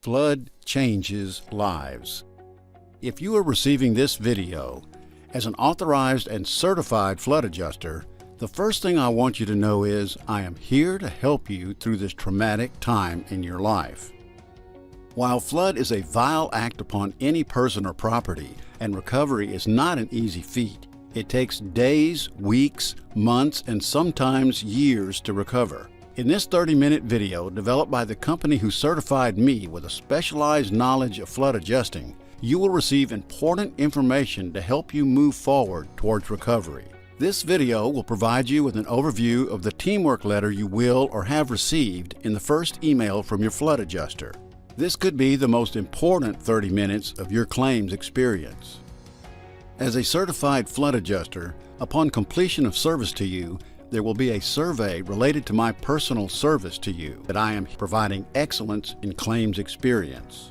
Flood changes lives. If you are receiving this video as an authorized and certified flood adjuster, the first thing I want you to know is I am here to help you through this traumatic time in your life. While flood is a vile act upon any person or property, and recovery is not an easy feat, it takes days, weeks, months, and sometimes years to recover. In this 30-minute video developed by the company who certified me with a specialized knowledge of flood adjusting, you will receive important information to help you move forward towards recovery. This video will provide you with an overview of the teamwork letter you will or have received in the first email from your flood adjuster. This could be the most important 30 minutes of your claims experience. As a certified flood adjuster, upon completion of service to you, there will be a survey related to my personal service to you that I am providing excellence in claims experience.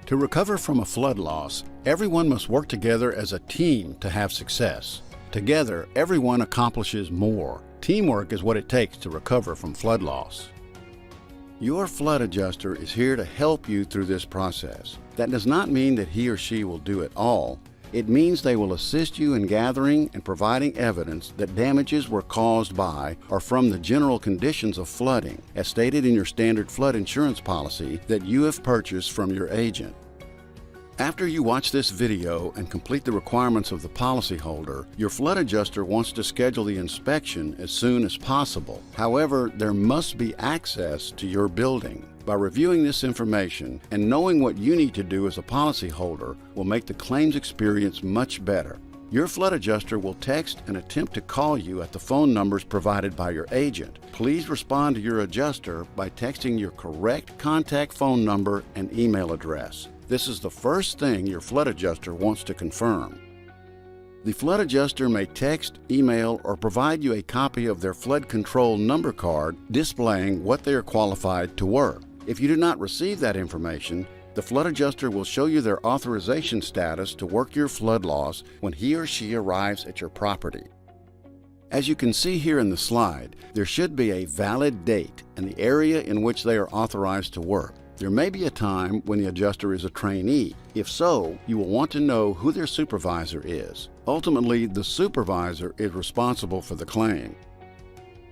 To recover from a flood loss, everyone must work together as a team to have success. Together, everyone accomplishes more. Teamwork is what it takes to recover from flood loss. Your flood adjuster is here to help you through this process. That does not mean that he or she will do it all. It means they will assist you in gathering and providing evidence that damages were caused by or from the general conditions of flooding, as stated in your standard flood insurance policy that you have purchased from your agent. After you watch this video and complete the requirements of the policyholder, your flood adjuster wants to schedule the inspection as soon as possible. However, there must be access to your building. By reviewing this information and knowing what you need to do as a policyholder will make the claims experience much better. Your flood adjuster will text and attempt to call you at the phone numbers provided by your agent. Please respond to your adjuster by texting your correct contact phone number and email address. This is the first thing your flood adjuster wants to confirm. The flood adjuster may text, email, or provide you a copy of their flood control number card displaying what they are qualified to work. If you do not receive that information, the flood adjuster will show you their authorization status to work your flood loss when he or she arrives at your property. As you can see here in the slide, there should be a valid date and the area in which they are authorized to work. There may be a time when the adjuster is a trainee. If so, you will want to know who their supervisor is. Ultimately, the supervisor is responsible for the claim.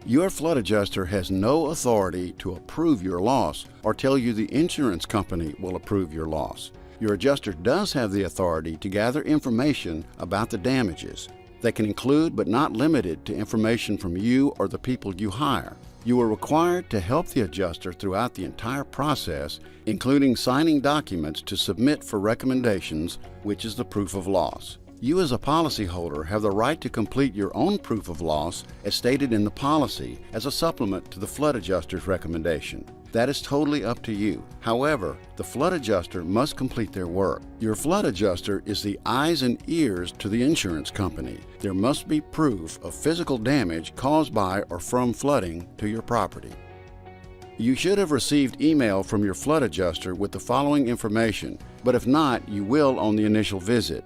Your flood adjuster has no authority to approve your loss or tell you the insurance company will approve your loss. Your adjuster does have the authority to gather information about the damages. They can include but not limited to information from you or the people you hire. You are required to help the adjuster throughout the entire process, including signing documents to submit for recommendations, which is the proof of loss. You as a policyholder have the right to complete your own proof of loss as stated in the policy as a supplement to the flood adjuster's recommendation. That is totally up to you. However, the flood adjuster must complete their work. Your flood adjuster is the eyes and ears to the insurance company. There must be proof of physical damage caused by or from flooding to your property. You should have received email from your flood adjuster with the following information, but if not, you will on the initial visit.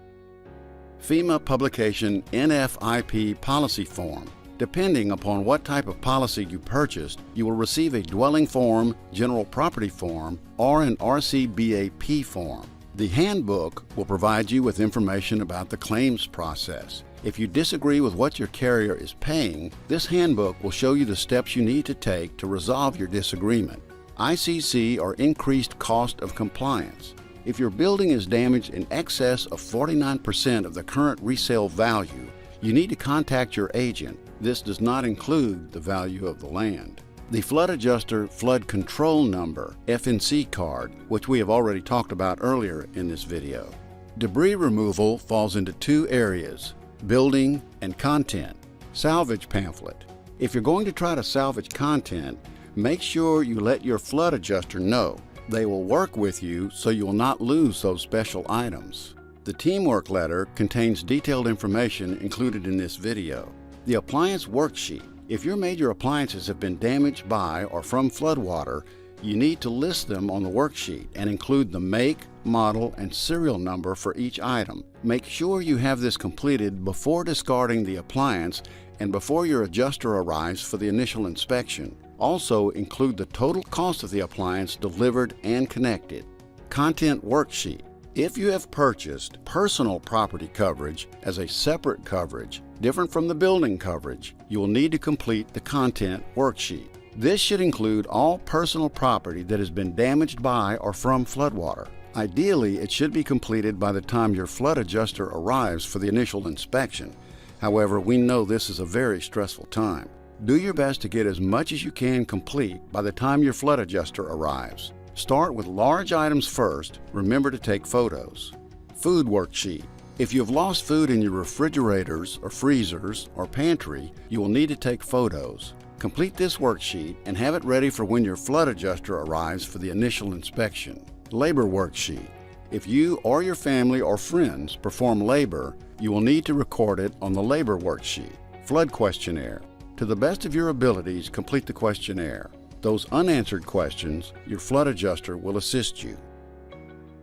FEMA publication NFIP policy form. Depending upon what type of policy you purchased, you will receive a dwelling form, general property form, or an RCBAP form. The handbook will provide you with information about the claims process. If you disagree with what your carrier is paying, this handbook will show you the steps you need to take to resolve your disagreement. ICC or increased cost of compliance. If your building is damaged in excess of 49% of the current resale value, you need to contact your agent. This does not include the value of the land. The flood adjuster flood control number, FNC card, which we have already talked about earlier in this video. Debris removal falls into two areas, building and content. Salvage pamphlet. If you're going to try to salvage content, make sure you let your flood adjuster know. They will work with you so you will not lose those special items. The teamwork letter contains detailed information included in this video. The appliance worksheet. If your major appliances have been damaged by or from floodwater, you need to list them on the worksheet and include the make, model, and serial number for each item. Make sure you have this completed before discarding the appliance and before your adjuster arrives for the initial inspection. Also include the total cost of the appliance delivered and connected. Content worksheet. If you have purchased personal property coverage as a separate coverage, different from the building coverage, you will need to complete the content worksheet. This should include all personal property that has been damaged by or from floodwater. Ideally, it should be completed by the time your flood adjuster arrives for the initial inspection. However, we know this is a very stressful time. Do your best to get as much as you can complete by the time your flood adjuster arrives. Start with large items first. Remember to take photos. Food worksheet. If you have lost food in your refrigerators or freezers or pantry, you will need to take photos. Complete this worksheet and have it ready for when your flood adjuster arrives for the initial inspection. Labor worksheet. If you or your family or friends perform labor, you will need to record it on the labor worksheet. Flood questionnaire. To the best of your abilities, complete the questionnaire. Those unanswered questions, your flood adjuster will assist you.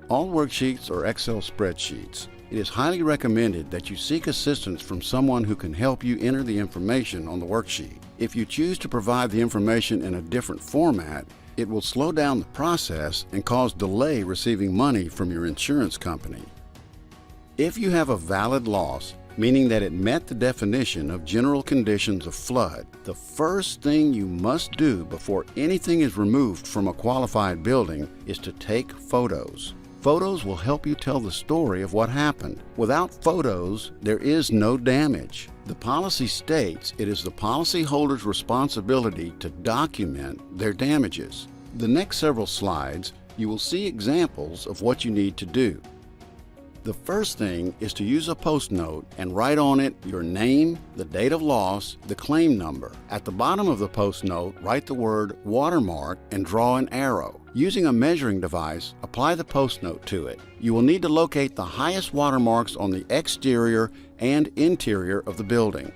All worksheets are Excel spreadsheets. It is highly recommended that you seek assistance from someone who can help you enter the information on the worksheet. If you choose to provide the information in a different format, it will slow down the process and cause delay receiving money from your insurance company. If you have a valid loss, meaning that it met the definition of general conditions of flood, the first thing you must do before anything is removed from a qualified building is to take photos. Photos will help you tell the story of what happened. Without photos, there is no damage. The policy states it is the policyholder's responsibility to document their damages. The next several slides, you will see examples of what you need to do. The first thing is to use a post note and write on it your name, the date of loss, the claim number. At the bottom of the post note, write the word watermark and draw an arrow. Using a measuring device, apply the post note to it. You will need to locate the highest watermarks on the exterior and interior of the building.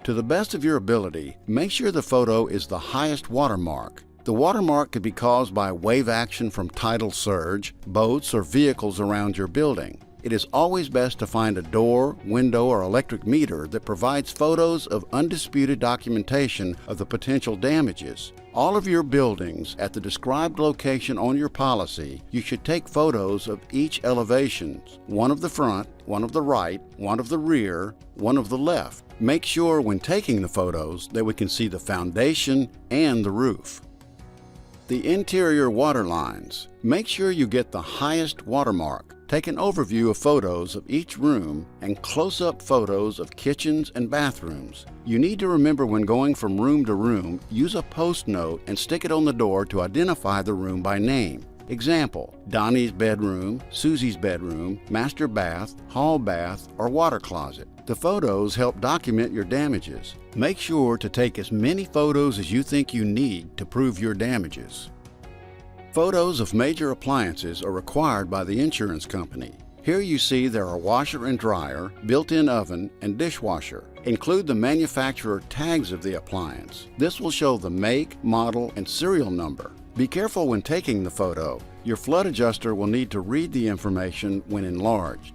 To the best of your ability, make sure the photo is the highest watermark. The watermark could be caused by wave action from tidal surge, boats, or vehicles around your building. It is always best to find a door, window, or electric meter that provides photos of undisputed documentation of the potential damages. All of your buildings at the described location on your policy, you should take photos of each elevation, one of the front, one of the right, one of the rear, one of the left. Make sure when taking the photos that we can see the foundation and the roof. The interior water lines. Make sure you get the highest watermark. Take an overview of photos of each room and close-up photos of kitchens and bathrooms. You need to remember when going from room to room, use a post note and stick it on the door to identify the room by name. Example, Donnie's bedroom, Susie's bedroom, master bath, hall bath, or water closet. The photos help document your damages. Make sure to take as many photos as you think you need to prove your damages. Photos of major appliances are required by the insurance company. Here you see there are washer and dryer, built-in oven, and dishwasher. Include the manufacturer tags of the appliance. This will show the make, model, and serial number. Be careful when taking the photo. Your flood adjuster will need to read the information when enlarged.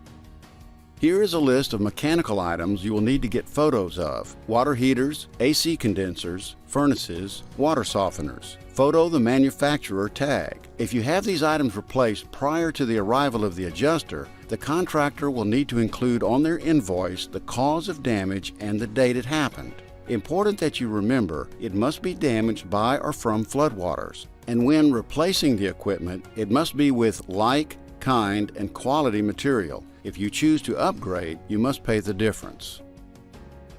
Here is a list of mechanical items you will need to get photos of: water heaters, AC condensers, furnaces, water softeners. Photo the manufacturer tag. If you have these items replaced prior to the arrival of the adjuster, the contractor will need to include on their invoice the cause of damage and the date it happened. Important that you remember, it must be damaged by or from floodwaters. And when replacing the equipment, it must be with like, kind, and quality material. If you choose to upgrade, you must pay the difference.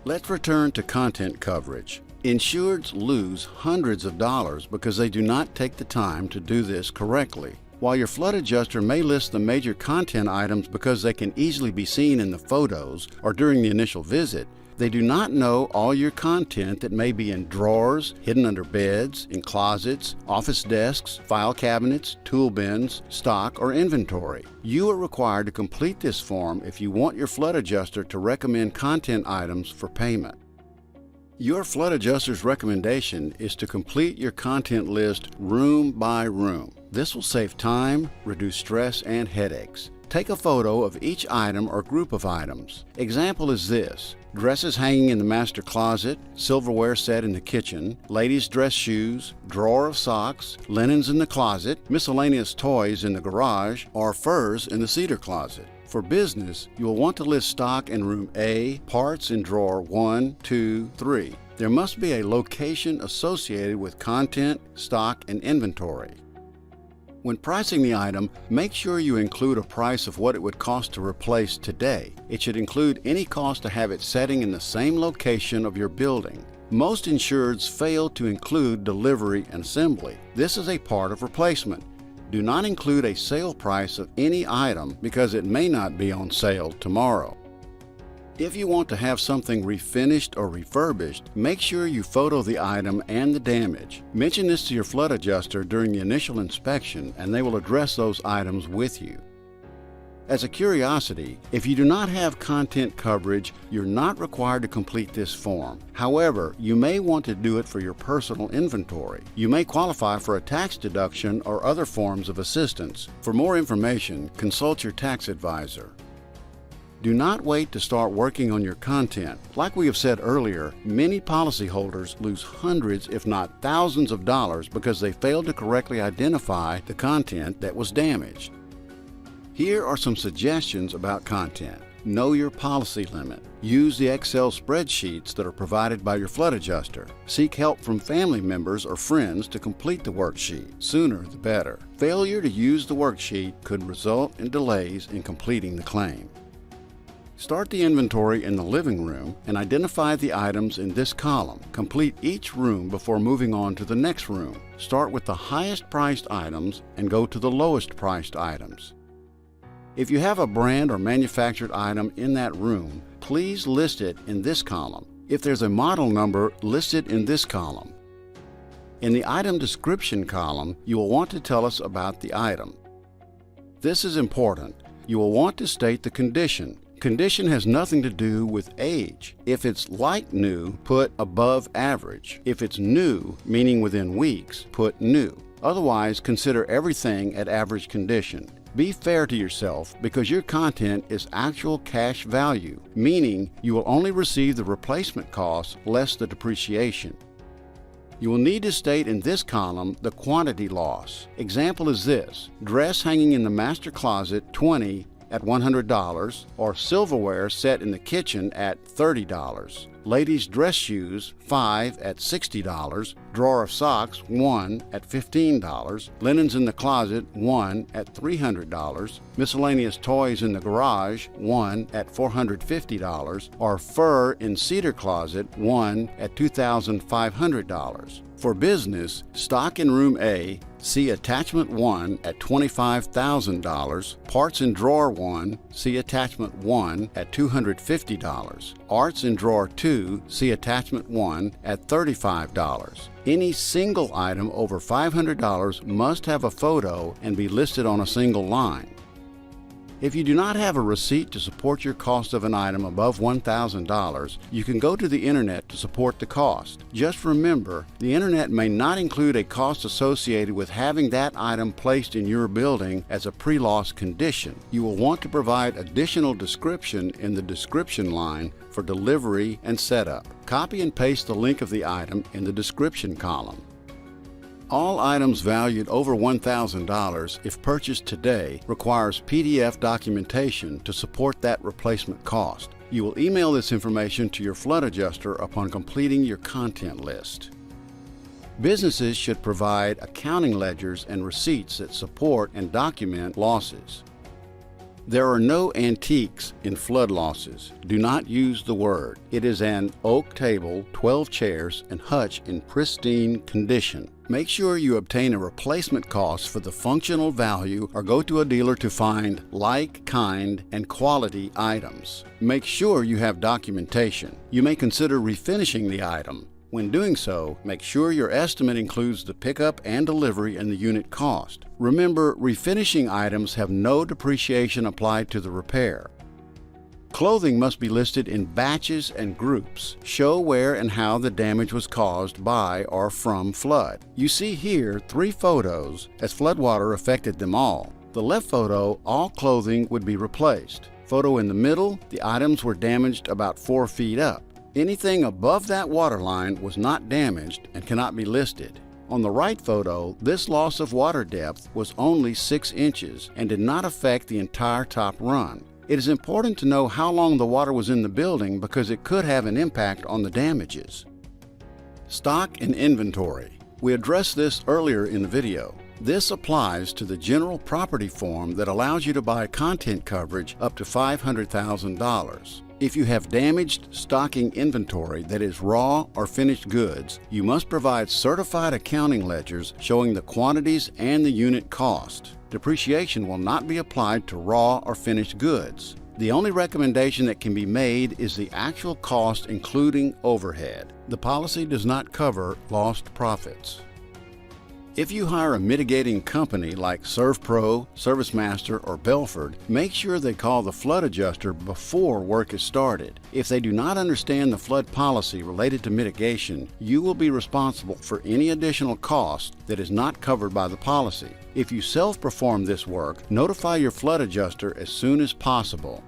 Let's return to content coverage. Insureds lose hundreds of dollars because they do not take the time to do this correctly. While your flood adjuster may list the major content items because they can easily be seen in the photos or during the initial visit, they do not know all your content that may be in drawers, hidden under beds, in closets, office desks, file cabinets, tool bins, stock, or inventory. You are required to complete this form if you want your flood adjuster to recommend content items for payment. Your flood adjuster's recommendation is to complete your content list room by room. This will save time, reduce stress and headaches. Take a photo of each item or group of items. Example is this: dresses hanging in the master closet, silverware set in the kitchen, ladies' dress shoes, drawer of socks, linens in the closet, miscellaneous toys in the garage, or furs in the cedar closet. For business, you will want to list stock in room A, parts in drawer 1, 2, 3. There must be a location associated with content, stock, and inventory. When pricing the item, make sure you include a price of what it would cost to replace today. It should include any cost to have it setting in the same location of your building. Most insureds fail to include delivery and assembly. This is a part of replacement. Do not include a sale price of any item because it may not be on sale tomorrow. If you want to have something refinished or refurbished, make sure you photo the item and the damage. Mention this to your flood adjuster during the initial inspection and they will address those items with you. As a curiosity, if you do not have content coverage, you're not required to complete this form. However, you may want to do it for your personal inventory. You may qualify for a tax deduction or other forms of assistance. For more information, consult your tax advisor. Do not wait to start working on your content. Like we have said earlier, many policyholders lose hundreds if not thousands of dollars because they failed to correctly identify the content that was damaged. Here are some suggestions about content. Know your policy limit. Use the Excel spreadsheets that are provided by your flood adjuster. Seek help from family members or friends to complete the worksheet. Sooner the better. Failure to use the worksheet could result in delays in completing the claim. Start the inventory in the living room and identify the items in this column. Complete each room before moving on to the next room. Start with the highest priced items and go to the lowest priced items. If you have a brand or manufactured item in that room, please list it in this column. If there's a model number, list it in this column. In the item description column, you will want to tell us about the item. This is important. You will want to state the condition. Condition has nothing to do with age. If it's like new, put above average. If it's new, meaning within weeks, put new. Otherwise, consider everything at average condition. Be fair to yourself because your content is actual cash value, meaning you will only receive the replacement cost less the depreciation. You will need to state in this column the quantity loss. Example is this: dress hanging in the master closet 20 at $100, or silverware set in the kitchen at $30. Ladies' dress shoes 5 at $60, drawer of socks 1 at $15, linens in the closet 1 at $300, miscellaneous toys in the garage 1 at $450, or fur in cedar closet 1 at $2,500. For business, stock in room A, see attachment 1 at $25,000, parts in drawer 1, see attachment 1 at $250, arts in drawer 2, see attachment 1 at $35. Any single item over $500 must have a photo and be listed on a single line. If you do not have a receipt to support your cost of an item above $1,000, you can go to the internet to support the cost. Just remember, the internet may not include a cost associated with having that item placed in your building as a pre-loss condition. You will want to provide additional description in the description line for delivery and setup. Copy and paste the link of the item in the description column. All items valued over $1,000, if purchased today, requires PDF documentation to support that replacement cost. You will email this information to your flood adjuster upon completing your content list. Businesses should provide accounting ledgers and receipts that support and document losses. There are no antiques in flood losses. Do not use the word. It is an oak table, 12 chairs, and hutch in pristine condition. Make sure you obtain a replacement cost for the functional value or go to a dealer to find like, kind, and quality items. Make sure you have documentation. You may consider refinishing the item. When doing so, make sure your estimate includes the pickup and delivery and the unit cost. Remember, refinishing items have no depreciation applied to the repair. Clothing must be listed in batches and groups. Show where and how the damage was caused by or from flood. You see here 3 photos as floodwater affected them all. The left photo, all clothing would be replaced. Photo in the middle, the items were damaged about 4 feet up. Anything above that waterline was not damaged and cannot be listed. On the right photo, this loss of water depth was only 6 inches and did not affect the entire top run. It is important to know how long the water was in the building because it could have an impact on the damages. Stock and inventory. We addressed this earlier in the video. This applies to the general property form that allows you to buy content coverage up to $500,000. If you have damaged stocking inventory that is raw or finished goods, you must provide certified accounting ledgers showing the quantities and the unit cost. Depreciation will not be applied to raw or finished goods. The only recommendation that can be made is the actual cost including overhead. The policy does not cover lost profits. If you hire a mitigating company like ServPro, ServiceMaster, or Belford, make sure they call the flood adjuster before work is started. If they do not understand the flood policy related to mitigation, you will be responsible for any additional cost that is not covered by the policy. If you self-perform this work, notify your flood adjuster as soon as possible.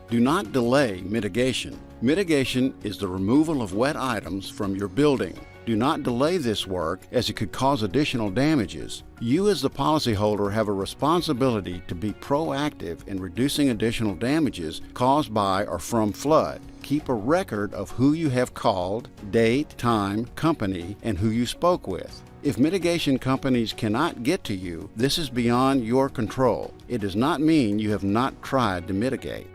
Do not delay mitigation. Mitigation is the removal of wet items from your building. Do not delay this work as it could cause additional damages. You as the policyholder have a responsibility to be proactive in reducing additional damages caused by or from flood. Keep a record of who you have called, date, time, company, and who you spoke with. If mitigation companies cannot get to you, this is beyond your control. It does not mean you have not tried to mitigate.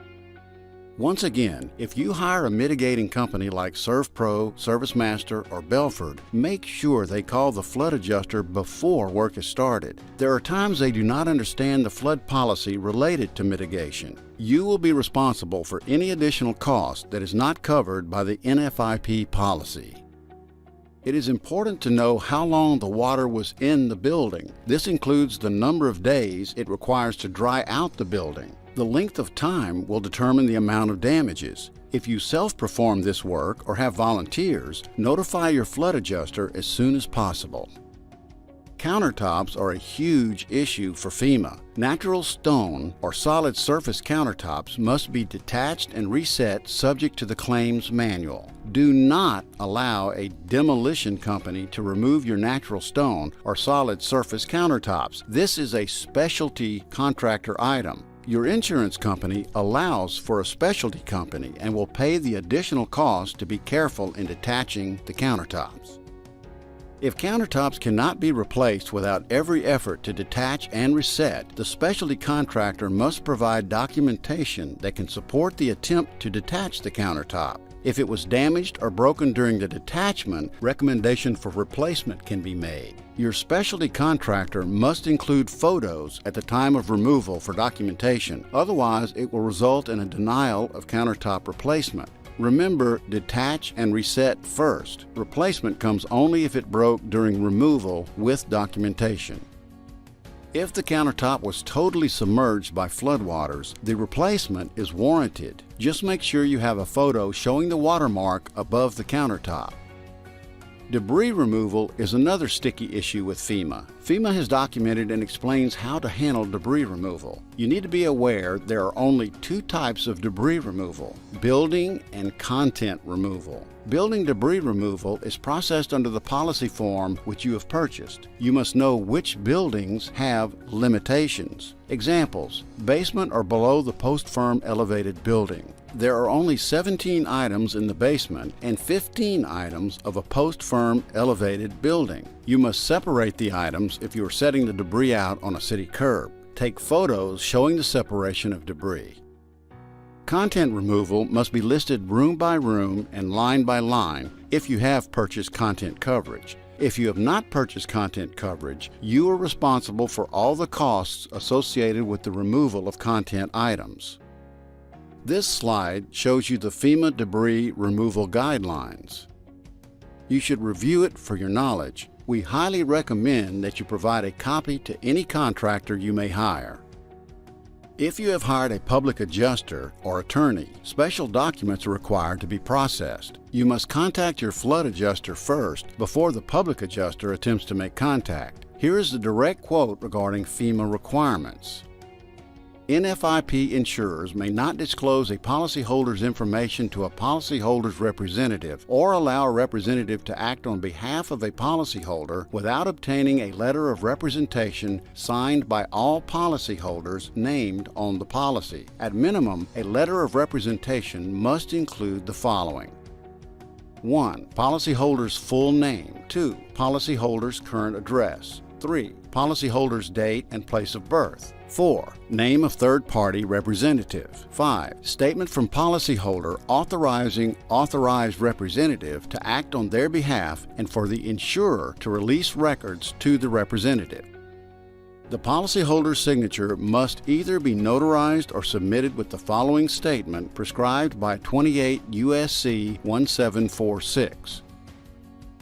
Once again, if you hire a mitigating company like ServPro, ServiceMaster, or Belford, make sure they call the flood adjuster before work is started. There are times they do not understand the flood policy related to mitigation. You will be responsible for any additional cost that is not covered by the NFIP policy. It is important to know how long the water was in the building. This includes the number of days it requires to dry out the building. The length of time will determine the amount of damages. If you self-perform this work or have volunteers, notify your flood adjuster as soon as possible. Countertops are a huge issue for FEMA. Natural stone or solid surface countertops must be detached and reset subject to the claims manual. Do not allow a demolition company to remove your natural stone or solid surface countertops. This is a specialty contractor item. Your insurance company allows for a specialty company and will pay the additional cost to be careful in detaching the countertops. If countertops cannot be replaced without every effort to detach and reset, the specialty contractor must provide documentation that can support the attempt to detach the countertop. If it was damaged or broken during the detachment, recommendation for replacement can be made. Your specialty contractor must include photos at the time of removal for documentation, otherwise it will result in a denial of countertop replacement. Remember, detach and reset first. Replacement comes only if it broke during removal with documentation. If the countertop was totally submerged by floodwaters, the replacement is warranted. Just make sure you have a photo showing the watermark above the countertop. Debris removal is another sticky issue with FEMA. FEMA has documented and explains how to handle debris removal. You need to be aware there are only 2 types of debris removal: building and content removal. Building debris removal is processed under the policy form which you have purchased. You must know which buildings have limitations. Examples: basement or below the post-firm elevated building. There are only 17 items in the basement and 15 items of a post-firm elevated building. You must separate the items if you are setting the debris out on a city curb. Take photos showing the separation of debris. Content removal must be listed room by room and line by line if you have purchased content coverage. If you have not purchased content coverage, you are responsible for all the costs associated with the removal of content items. This slide shows you the FEMA debris removal guidelines. You should review it for your knowledge. We highly recommend that you provide a copy to any contractor you may hire. If you have hired a public adjuster or attorney, special documents are required to be processed. You must contact your flood adjuster first before the public adjuster attempts to make contact. Here is the direct quote regarding FEMA requirements. NFIP insurers may not disclose a policyholder's information to a policyholder's representative or allow a representative to act on behalf of a policyholder without obtaining a letter of representation signed by all policyholders named on the policy. At minimum, a letter of representation must include the following: 1. Policyholder's full name. 2. Policyholder's current address. 3. Policyholder's date and place of birth. 4. Name of third-party representative. 5. Statement from policyholder authorizing authorized representative to act on their behalf and for the insurer to release records to the representative. The policyholder's signature must either be notarized or submitted with the following statement prescribed by 28 U.S.C. 1746.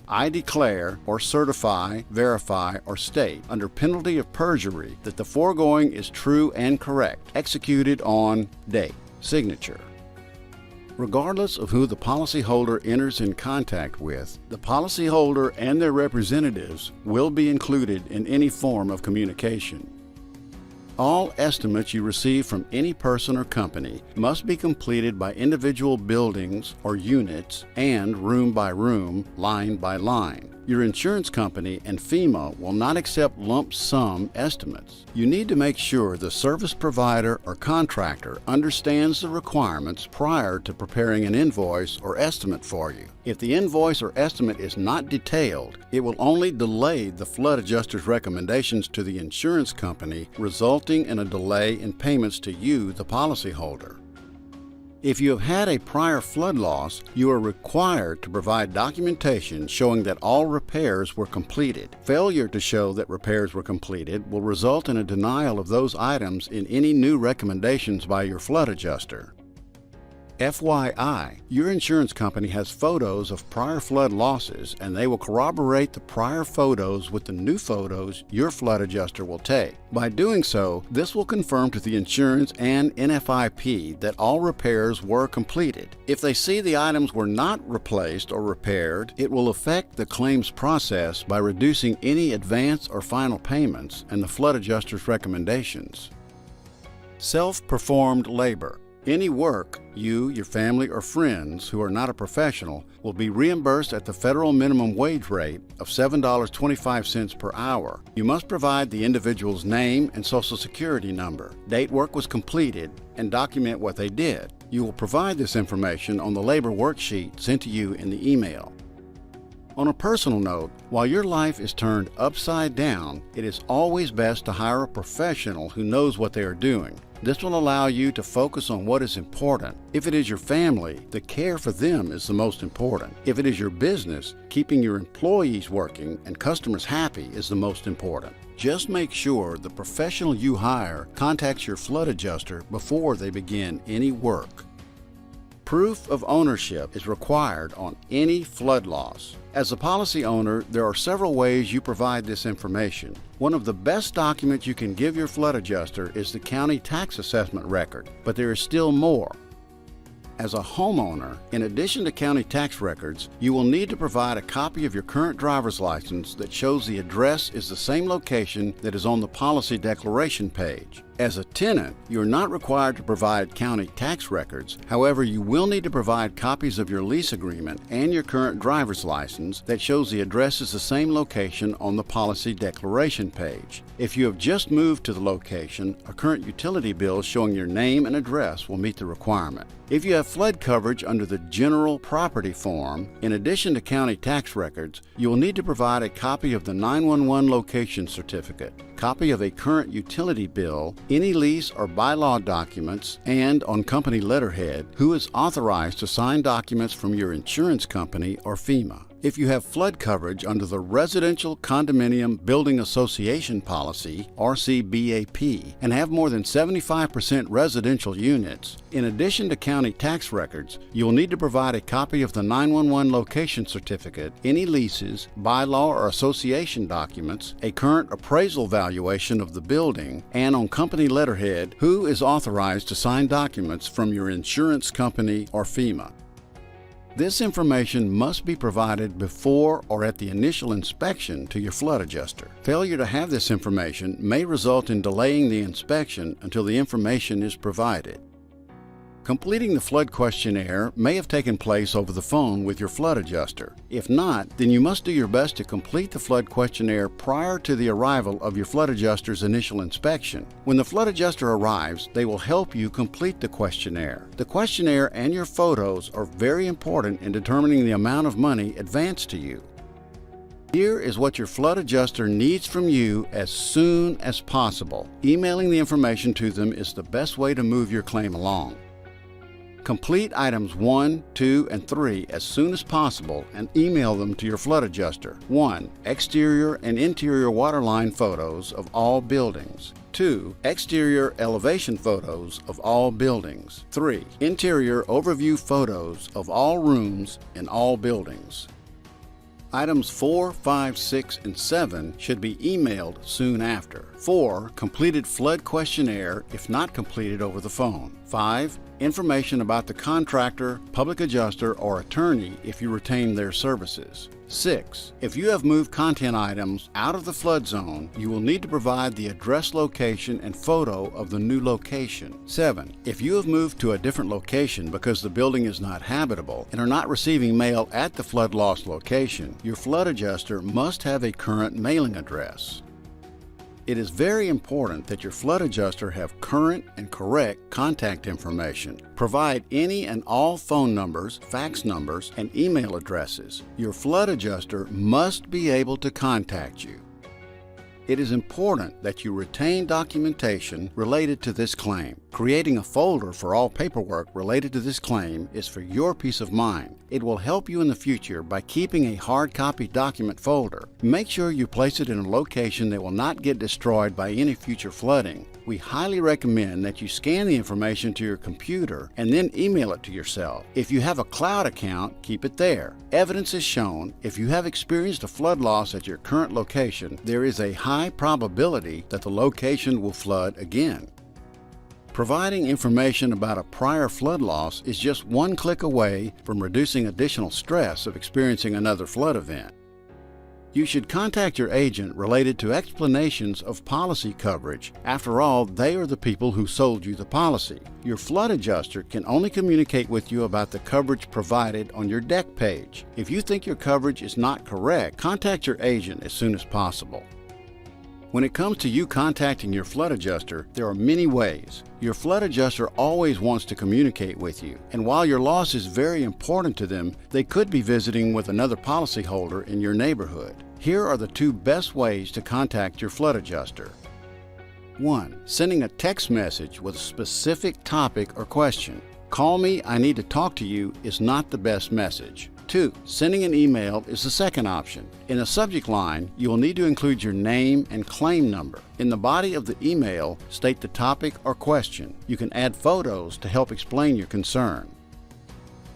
I declare or certify, verify, or state under penalty of perjury that the foregoing is true and correct. Executed on date. Signature. Regardless of who the policyholder enters in contact with, the policyholder and their representatives will be included in any form of communication. All estimates you receive from any person or company must be completed by individual buildings or units and room by room, line by line. Your insurance company and FEMA will not accept lump sum estimates. You need to make sure the service provider or contractor understands the requirements prior to preparing an invoice or estimate for you. If the invoice or estimate is not detailed, it will only delay the flood adjuster's recommendations to the insurance company, resulting in a delay in payments to you, the policyholder. If you have had a prior flood loss, you are required to provide documentation showing that all repairs were completed. Failure to show that repairs were completed will result in a denial of those items in any new recommendations by your flood adjuster. FYI, your insurance company has photos of prior flood losses, and they will corroborate the prior photos with the new photos your flood adjuster will take. By doing so, this will confirm to the insurance and NFIP that all repairs were completed. If they see the items were not replaced or repaired, it will affect the claims process by reducing any advance or final payments and the flood adjuster's recommendations. Self-performed labor. Any work you, your family, or friends who are not a professional will be reimbursed at the federal minimum wage rate of $7.25 per hour. You must provide the individual's name and social security number, date work was completed, and document what they did. You will provide this information on the labor worksheet sent to you in the email. On a personal note, while your life is turned upside down, it is always best to hire a professional who knows what they are doing. This will allow you to focus on what is important. If it is your family, the care for them is the most important. If it is your business, keeping your employees working and customers happy is the most important. Just make sure the professional you hire contacts your flood adjuster before they begin any work. Proof of ownership is required on any flood loss. As a policy owner, there are several ways you provide this information. One of the best documents you can give your flood adjuster is the county tax assessment record, but there is still more. As a homeowner, in addition to county tax records, you will need to provide a copy of your current driver's license that shows the address is the same location that is on the policy declaration page. As a tenant, you are not required to provide county tax records. However, you will need to provide copies of your lease agreement and your current driver's license that shows the address is the same location on the policy declaration page. If you have just moved to the location, a current utility bill showing your name and address will meet the requirement. If you have flood coverage under the general property form, in addition to county tax records, you will need to provide a copy of the 911 location certificate, copy of a current utility bill, any lease or bylaw documents, and on company letterhead, who is authorized to sign documents from your insurance company or FEMA. If you have flood coverage under the Residential Condominium Building Association Policy, RCBAP, and have more than 75% residential units, in addition to county tax records, you'll need to provide a copy of the 911 location certificate, any leases, bylaw or association documents, a current appraisal valuation of the building, and on company letterhead, who is authorized to sign documents from your insurance company or FEMA. This information must be provided before or at the initial inspection to your flood adjuster. Failure to have this information may result in delaying the inspection until the information is provided. Completing the flood questionnaire may have taken place over the phone with your flood adjuster. If not, then you must do your best to complete the flood questionnaire prior to the arrival of your flood adjuster's initial inspection. When the flood adjuster arrives, they will help you complete the questionnaire. The questionnaire and your photos are very important in determining the amount of money advanced to you. Here is what your flood adjuster needs from you as soon as possible. Emailing the information to them is the best way to move your claim along. Complete items 1, 2, and 3 as soon as possible and email them to your flood adjuster. 1. Exterior and interior waterline photos of all buildings. 2. Exterior elevation photos of all buildings. 3. Interior overview photos of all rooms in all buildings. Items 4, 5, 6, and 7 should be emailed soon after. 4. Completed flood questionnaire if not completed over the phone. 5. Information about the contractor, public adjuster, or attorney if you retain their services. 6. If you have moved content items out of the flood zone, you will need to provide the address, location, and photo of the new location. 7. If you have moved to a different location because the building is not habitable and are not receiving mail at the flood loss location, your flood adjuster must have a current mailing address. It is very important that your flood adjuster have current and correct contact information. Provide any and all phone numbers, fax numbers, and email addresses. Your flood adjuster must be able to contact you. It is important that you retain documentation related to this claim. Creating a folder for all paperwork related to this claim is for your peace of mind. It will help you in the future by keeping a hard copy document folder. Make sure you place it in a location that will not get destroyed by any future flooding. We highly recommend that you scan the information to your computer and then email it to yourself. If you have a cloud account, keep it there. Evidence is shown if you have experienced a flood loss at your current location, there is a high probability that the location will flood again. Providing information about a prior flood loss is just one click away from reducing additional stress of experiencing another flood event. You should contact your agent related to explanations of policy coverage. After all, they are the people who sold you the policy. Your flood adjuster can only communicate with you about the coverage provided on your deck page. If you think your coverage is not correct, contact your agent as soon as possible. When it comes to you contacting your flood adjuster, there are many ways. Your flood adjuster always wants to communicate with you, and while your loss is very important to them, they could be visiting with another policyholder in your neighborhood. Here are the 2 best ways to contact your flood adjuster. 1. Sending a text message with a specific topic or question. "Call me, I need to talk to you" is not the best message. 2. Sending an email is the second option. In the subject line, you will need to include your name and claim number. In the body of the email, state the topic or question. You can add photos to help explain your concern.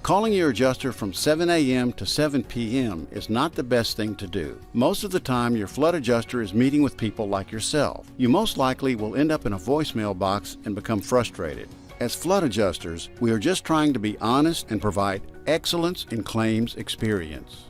Calling your adjuster from 7 a.m. to 7 p.m. is not the best thing to do. Most of the time, your flood adjuster is meeting with people like yourself. You most likely will end up in a voicemail box and become frustrated. As flood adjusters, we are just trying to be honest and provide excellence in claims experience.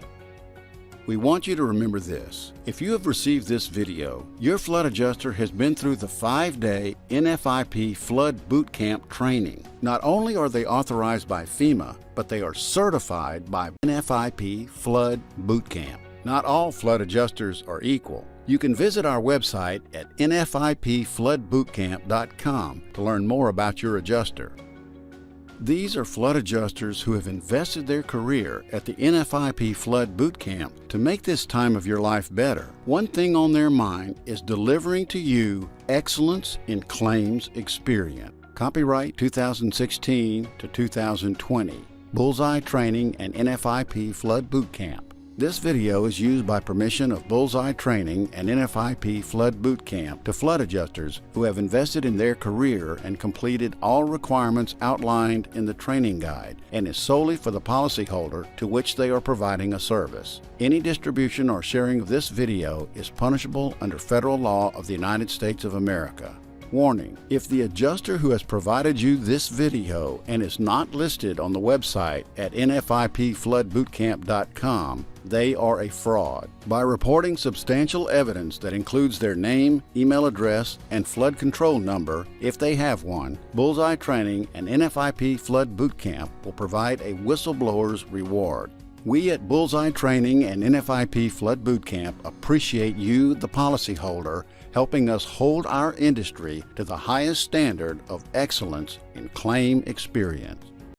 We want you to remember this. If you have received this video, your flood adjuster has been through the 5-day NFIP Flood Bootcamp training. Not only are they authorized by FEMA, but they are certified by NFIP Flood Bootcamp. Not all flood adjusters are equal. You can visit our website at nfipfloodbootcamp.com to learn more about your adjuster. These are flood adjusters who have invested their career at the NFIP Flood Bootcamp to make this time of your life better. One thing on their mind is delivering to you excellence in claims experience. Copyright 2016 to 2020. Bullseye Training and NFIP Flood Bootcamp. This video is used by permission of Bullseye Training and NFIP Flood Boot Camp to flood adjusters who have invested in their career and completed all requirements outlined in the training guide, and is solely for the policyholder to which they are providing a service. Any distribution or sharing of this video is punishable under federal law of the United States of America. Warning: if the adjuster who has provided you this video and is not listed on the website at nfipfloodbootcamp.com, they are a fraud. By reporting substantial evidence that includes their name, email address, and flood control number, if they have one, Bullseye Training and NFIP Flood Boot Camp will provide a whistleblower's reward. We at Bullseye Training and NFIP Flood Boot Camp appreciate you, the policyholder, helping us hold our industry to the highest standard of excellence in claim experience.